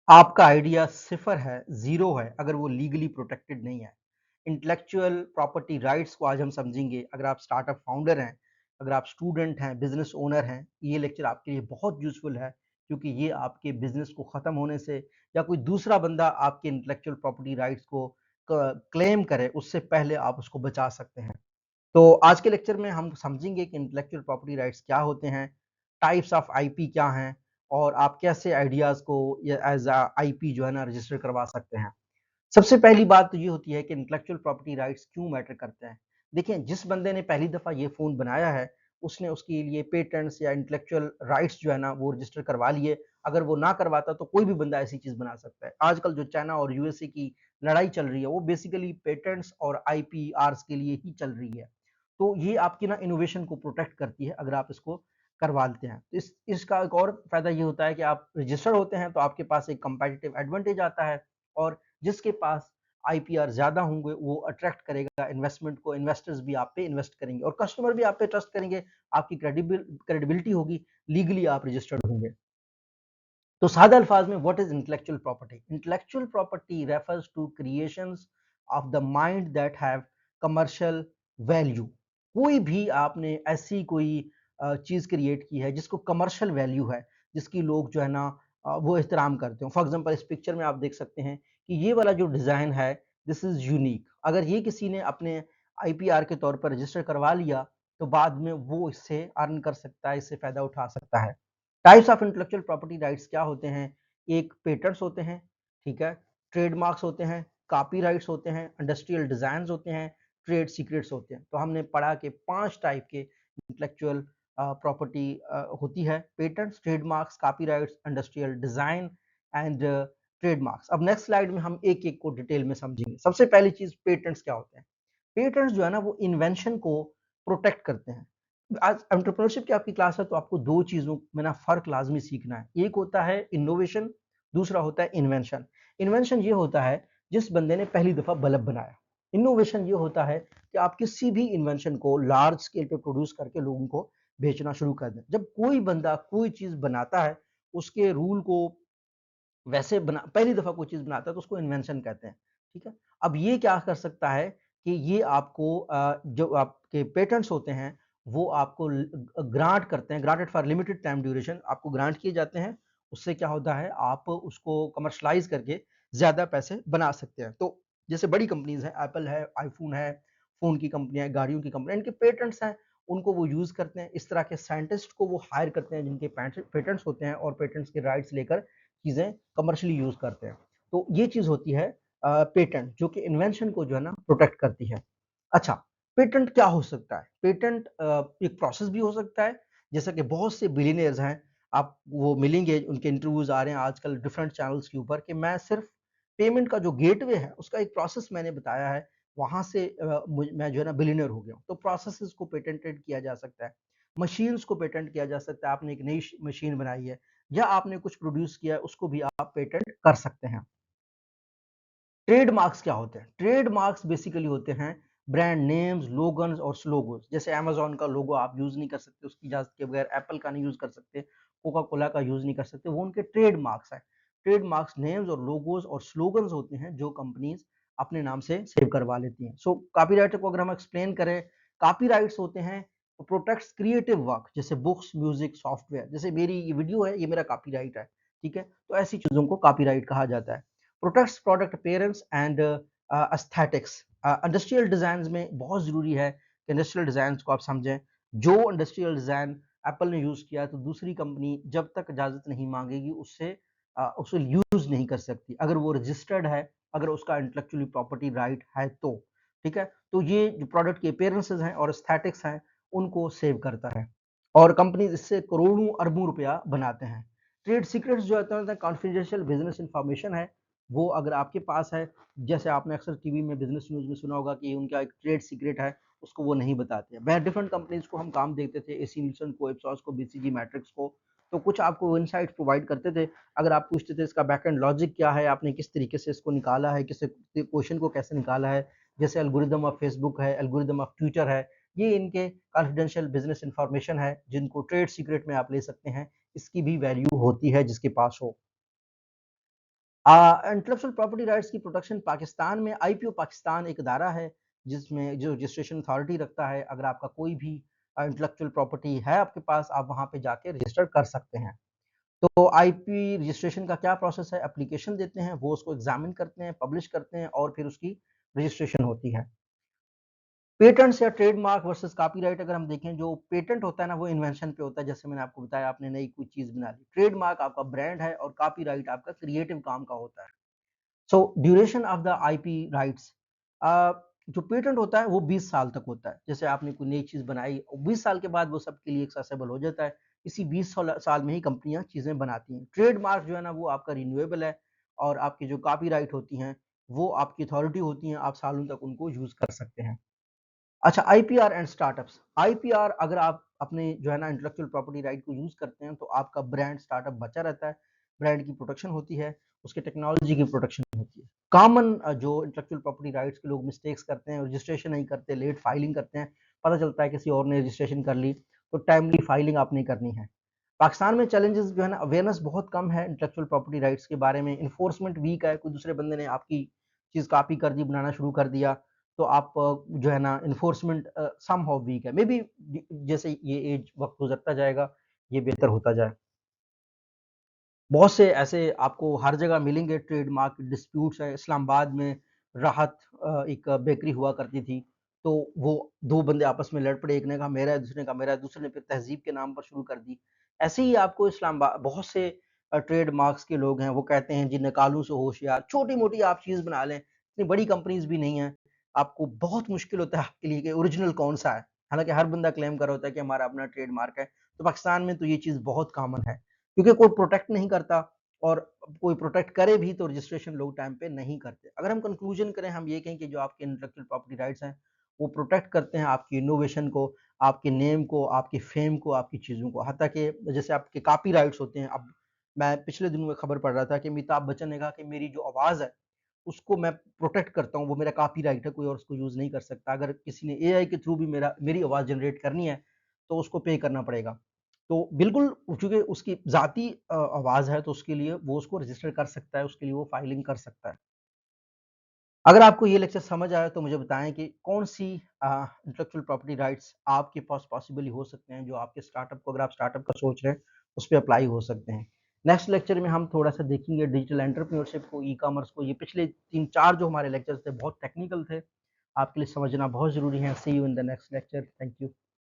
आपका आइडिया सिफ़र है, ज़ीरो है, अगर वो लीगली प्रोटेक्टेड नहीं है। इंटेलेक्चुअल प्रॉपर्टी राइट्स को आज हम समझेंगे। अगर आप स्टार्टअप फाउंडर हैं, अगर आप स्टूडेंट हैं, बिज़नेस ओनर हैं, ये लेक्चर आपके लिए बहुत यूज़फुल है क्योंकि ये आपके बिज़नेस को ख़त्म होने से या कोई दूसरा बंदा आपके इंटेलेक्चुअल प्रॉपर्टी राइट्स को क्लेम करे, उससे पहले आप उसको बचा सकते हैं। तो आज के लेक्चर में हम समझेंगे कि इंटेलेक्चुअल प्रॉपर्टी राइट्स क्या होते हैं, टाइप्स ऑफ आईपी क्या हैं और आप कैसे आइडियाज़ को एज आईपी जो है ना रजिस्टर करवा सकते हैं। सबसे पहली बात तो ये होती है कि इंटेलेक्चुअल प्रॉपर्टी राइट्स क्यों मैटर करते हैं। देखिए, जिस बंदे ने पहली दफ़ा ये फ़ोन बनाया है, उसने उसके लिए पेटेंट्स या इंटेलेक्चुअल राइट्स जो है ना वो रजिस्टर करवा लिए। अगर वो ना करवाता तो कोई भी बंदा ऐसी चीज़ बना सकता है। आजकल जो चाइना और यूएसए की लड़ाई चल रही है, वो बेसिकली पेटेंट्स और आईपीआर्स के लिए ही चल रही है। तो ये आपकी ना इनोवेशन को प्रोटेक्ट करती है अगर आप इसको करवा लेते हैं। तो इसका एक और फ़ायदा ये होता है कि आप रजिस्टर्ड होते हैं तो आपके पास एक कंपेटिटिव एडवांटेज आता है और जिसके पास आईपीआर ज़्यादा होंगे वो अट्रैक्ट करेगा इन्वेस्टमेंट को, इन्वेस्टर्स भी आप पे इन्वेस्ट करेंगे और कस्टमर भी आप पे ट्रस्ट करेंगे, आपकी क्रेडिबिलिटी होगी, लीगली आप रजिस्टर्ड होंगे। तो सादे अल्फाज में what is intellectual property? Intellectual property refers to creations of the mind that have commercial value. कोई भी आपने ऐसी कोई चीज क्रिएट की है जिसको कमर्शियल वैल्यू है, जिसकी लोग जो है ना वो एहतराम करते हो। फॉर एग्जांपल इस पिक्चर में आप देख सकते हैं कि ये वाला जो डिजाइन है, दिस इज यूनिक। अगर ये किसी ने अपने आईपीआर के तौर पर रजिस्टर करवा लिया तो बाद में वो इससे अर्न कर सकता है, इससे फायदा उठा सकता है। Types of intellectual property rights क्या होते हैं? एक पेटेंट्स होते हैं, ठीक है, ट्रेडमार्क्स होते हैं, कॉपीराइट्स होते हैं, इंडस्ट्रियल डिजाइन्स होते हैं, ट्रेड सीक्रेट्स होते हैं। तो हमने पढ़ा कि 5 टाइप के इंटेलेक्चुअल प्रॉपर्टी होती है, patents, trademarks, copyrights, industrial design and trademarks. अब नेक्स्ट स्लाइड में हम एक-एक को डिटेल में समझेंगे। सबसे पहली चीज़ पेटेंट्स क्या होते हैं? पेटेंट्स जो है ना वो इन्वेंशन को प्रोटेक्ट करते हैं। आज एंटरप्रेन्योरशिप की आपकी क्लास है तो आपको 2 चीज़ों में ना फ़र्क लाज़मी सीखना है। एक होता है इनोवेशन, दूसरा होता है इन्वेंशन। इन्वेंशन ये होता है जिस बंदे ने पहली दफ़ा बल्ब बनाया। इनोवेशन ये होता है कि आप किसी भी इन्वेंशन को लार्ज स्केल पे प्रोड्यूस करके लोगों को बेचना शुरू कर दें। जब कोई बंदा कोई चीज़ बनाता है, उसके रूल को वैसे बना पहली दफ़ा कोई चीज़ बनाता है तो उसको इन्वेंशन कहते हैं, ठीक है? अब ये क्या कर सकता है कि ये आपको जो आपके पेटेंट्स होते हैं, वो आपको ग्रांट करते हैं, granted for limited time duration आपको ग्रांट किए जाते हैं। उससे क्या होता है आप उसको कमर्शियलाइज़ करके ज़्यादा पैसे बना सकते हैं। तो जैसे बड़ी कंपनीज़ हैं, एप्पल है, आईफ़ोन है, फ़ोन की कंपनियाँ हैं, गाड़ियों की कंपनियाँ, इनके पेटेंट्स हैं, उनको वो यूज़ करते हैं। इस तरह के साइंटिस्ट को वो हायर करते हैं जिनके पेटेंट्स होते हैं और पेटेंट्स के राइट्स लेकर चीज़ें कमर्शियली यूज़ करते हैं। तो ये चीज़ होती है पेटेंट जो कि इन्वेंशन को जो है ना प्रोटेक्ट करती है। अच्छा, पेटेंट क्या हो सकता है? पेटेंट एक प्रोसेस भी हो सकता है, जैसा कि बहुत से बिलियनियर्स हैं, आप वो मिलेंगे, उनके इंटरव्यूज़ आ रहे हैं आजकल डिफरेंट चैनल्स के ऊपर कि मैं सिर्फ़ पेमेंट का जो गेटवे है, उसका एक प्रोसेस मैंने बताया है, वहाँ से मैं जो है ना बिलियनियर हो गया हूँ। तो प्रोसेसेस को पेटेंटेड किया जा सकता है, मशीन्स को पेटेंट किया जा सकता है, आपने एक नई मशीन बनाई है या आपने कुछ प्रोड्यूस किया है, उसको भी आप पेटेंट कर सकते हैं। ट्रेडमार्क्स क्या होते हैं? ट्रेडमार्क्स बेसिकली होते हैं ब्रांड नेम्स, लोगन्स और स्लोगोस। जैसे अमेज़न का लोगो आप यूज़ नहीं कर सकते उसकी इजाज़त के बगैर, एप्पल का नहीं यूज़ कर सकते, कोका कोला का यूज़ नहीं कर सकते, वो उनके ट्रेडमार्क्स हैं। ट्रेडमार्क्स नेम्स और लोगोस और स्लोगन्स होते हैं जो कंपनीज़ अपने नाम से सेव करवा लेती हैं। सो कॉपीराइट को अगर हम एक्सप्लेन करें, कॉपीराइट्स होते हैं प्रोटेक्ट्स क्रिएटिव वर्क जैसे बुक्स, म्यूज़िक, सॉफ्टवेयर। जैसे मेरी ये वीडियो है, ये मेरा कॉपीराइट है, ठीक है? तो ऐसी चीज़ों को कॉपीराइट कहा जाता है। Protects product appearance and aesthetics. Industrial designs में बहुत ज़रूरी है कि इंडस्ट्रियल डिजाइन्स को आप समझें। जो इंडस्ट्रियल डिजाइन एप्पल ने यूज़ किया तो दूसरी कंपनी जब तक इजाज़त नहीं मांगेगी उससे उसे यूज़ नहीं कर सकती, अगर वो रजिस्टर्ड है, अगर उसका इंटेलेक्चुअली प्रॉपर्टी राइट है तो, ठीक है? तो ये जो प्रोडक्ट के अपीयरेंसेस हैं और एस्थेटिक्स हैं, उनको सेव करता है और कंपनीज इससे करोड़ों अरबों रुपया बनाते हैं। ट्रेड सीक्रेट्स जो होते हैं कॉन्फिडेंशियल बिजनेस इंफॉर्मेशन है, वो अगर आपके पास है, जैसे आपने अक्सर टीवी में बिजनेस न्यूज़ में सुना होगा कि उनका एक ट्रेड सीक्रेट है, उसको वो नहीं बताते हैं। वह डिफरेंट कंपनीज को हम काम देखते थे, एसी निल्सन को, इप्सॉस को, बीसीजी मैट्रिक्स को, तो कुछ आपको इनसाइट्स प्रोवाइड करते थे। अगर आप पूछते थे इसका बैकएंड लॉजिक क्या है, आपने किस तरीके से इसको निकाला है, किस क्वेश्चन को कैसे निकाला है, जैसे एल्गोरिदम ऑफ फेसबुक है, एल्गोरिदम ऑफ ट्विटर है, ये इनके कॉन्फिडेंशियल बिजनेस इंफॉर्मेशन है जिनको ट्रेड सीक्रेट में आप ले सकते हैं। इसकी भी वैल्यू होती है जिसके पास हो। इंटेलेक्चुअल प्रॉपर्टी राइट्स की प्रोटेक्शन पाकिस्तान में आईपीओ पाकिस्तान एक अदारा है जिसमें जो रजिस्ट्रेशन अथॉरिटी रखता है। अगर आपका कोई भी इंटेलेक्चुअल प्रॉपर्टी है आपके पास, आप वहां पे जाके रजिस्टर कर सकते हैं। तो आईपी रजिस्ट्रेशन का क्या प्रोसेस है? एप्लीकेशन देते हैं, वो उसको एग्जामिन करते हैं, पब्लिश करते हैं और फिर उसकी रजिस्ट्रेशन होती है। पेटेंट्स या ट्रेडमार्क वर्सेस कॉपीराइट अगर हम देखें, जो पेटेंट होता है ना वो इन्वेंशन पे होता है, जैसे मैंने आपको बताया आपने नई कोई चीज बना ली। ट्रेडमार्क आपका ब्रांड है और कॉपीराइट आपका क्रिएटिव काम का होता है। So duration of the IP rights, जो पेटेंट होता है वो 20 साल तक होता है। जैसे आपने कोई नई चीज बनाई, 20 साल के बाद वो सबके लिए एक्सेसिबल हो जाता है। इसी 20 साल में ही कंपनियां चीजें बनाती हैं। ट्रेडमार्क जो है ना वो आपका रिन्यूएबल है, और आपकी जो कॉपीराइट होती हैं वो आपकी अथॉरिटी होती हैं, आप सालों तक उनको यूज कर सकते हैं। अच्छा, आईपीआर एंड स्टार्टअप्स। आईपीआर, अगर आप अपने जो है ना इंटेलेक्चुअल प्रॉपर्टी राइट को यूज करते हैं तो आपका ब्रांड स्टार्टअप बचा रहता है, ब्रांड की प्रोटेक्शन होती है, उसके टेक्नोलॉजी की प्रोटेक्शन होती है। कॉमन जो इंटेलेक्चुअल प्रॉपर्टी राइट्स के लोग मिस्टेक्स करते हैं, रजिस्ट्रेशन नहीं करते, लेट फाइलिंग करते हैं, पता चलता है किसी और ने रजिस्ट्रेशन कर ली, तो टाइमली फाइलिंग आपने करनी है। पाकिस्तान में चैलेंजेस जो है ना, अवेयरनेस बहुत कम है इंटेलेक्चुअल प्रॉपर्टी राइट्स के बारे में, इन्फोर्समेंट वीक है। कोई दूसरे बंदे ने आपकी चीज कॉपी कर दी, बनाना शुरू कर दिया, तो आप जो है ना इन्फोर्समेंट सम हाउ वीक है। मे बी जैसे ये एज वक्त गुजरता जाएगा ये बेहतर होता जाए। बहुत से ऐसे आपको हर जगह मिलेंगे ट्रेडमार्क डिस्प्यूट्स है। इस्लामाबाद में राहत एक बेकरी हुआ करती थी, तो वो दो बंदे आपस में लड़ पड़े, एक ने कहा मेरा है, दूसरे ने कहा मेरा है, दूसरे ने फिर तहजीब के नाम पर शुरू कर दी। ऐसे ही आपको इस्लामाबाद बहुत से ट्रेडमार्क्स के लोग हैं, वो कहते हैं जी निकालूं से होशियार, छोटी मोटी आप चीज़ बना लें, इतनी बड़ी कंपनीज भी नहीं है। आपको बहुत मुश्किल होता है आपके लिए कि ओरिजिनल कौन सा है, हालांकि हर बंदा क्लेम कर रहा होता है कि हमारा अपना ट्रेडमार्क है। तो पाकिस्तान में तो ये चीज़ बहुत कॉमन है, क्योंकि कोई प्रोटेक्ट नहीं करता, और कोई प्रोटेक्ट करे भी तो रजिस्ट्रेशन लोग टाइम पे नहीं करते। अगर हम कंक्लूजन करें, हम ये कहें कि जो आपके इंटेलेक्चुअल प्रॉपर्टी राइट्स हैं वो प्रोटेक्ट करते हैं आपकी इनोवेशन को, आपके नेम को, आपकी फेम को, आपकी चीज़ों को। हत्ता कि जैसे आपके कॉपी राइट्स होते हैं। अब मैं पिछले दिनों में खबर पढ़ रहा था कि अमिताभ बच्चन ने कहा कि मेरी जो आवाज़ है उसको मैं प्रोटेक्ट करता हूँ, वो मेरा कॉपी राइट है, कोई और उसको यूज़ नहीं कर सकता। अगर किसी ने एआई के थ्रू भी मेरी आवाज़ जनरेट करनी है तो उसको पे करना पड़ेगा। तो बिल्कुल, चूँकि उसकी ज़ाती आवाज़ है तो उसके लिए वो उसको रजिस्टर कर सकता है, उसके लिए वो फाइलिंग कर सकता है। अगर आपको ये लेक्चर समझ आया तो मुझे बताएँ कि कौन-सी इंटेलेक्चुअल प्रॉपर्टी राइट्स आपके पास पॉसिबली हो सकते हैं, जो आपके स्टार्टअप को, अगर आप स्टार्टअप का सोच रहे हैं, उस पे अप्लाई हो सकते हैं। नेक्स्ट लेक्चर में हम थोड़ा-सा देखेंगे डिजिटल एंटरप्रेन्योरशिप को, ई-कॉमर्स को। ये पिछले 3-4 जो हमारे लेक्चर्स थे बहुत टेक्निकल थे, आपके लिए समझना बहुत ज़रूरी है। See you in the next lecture. Thank you.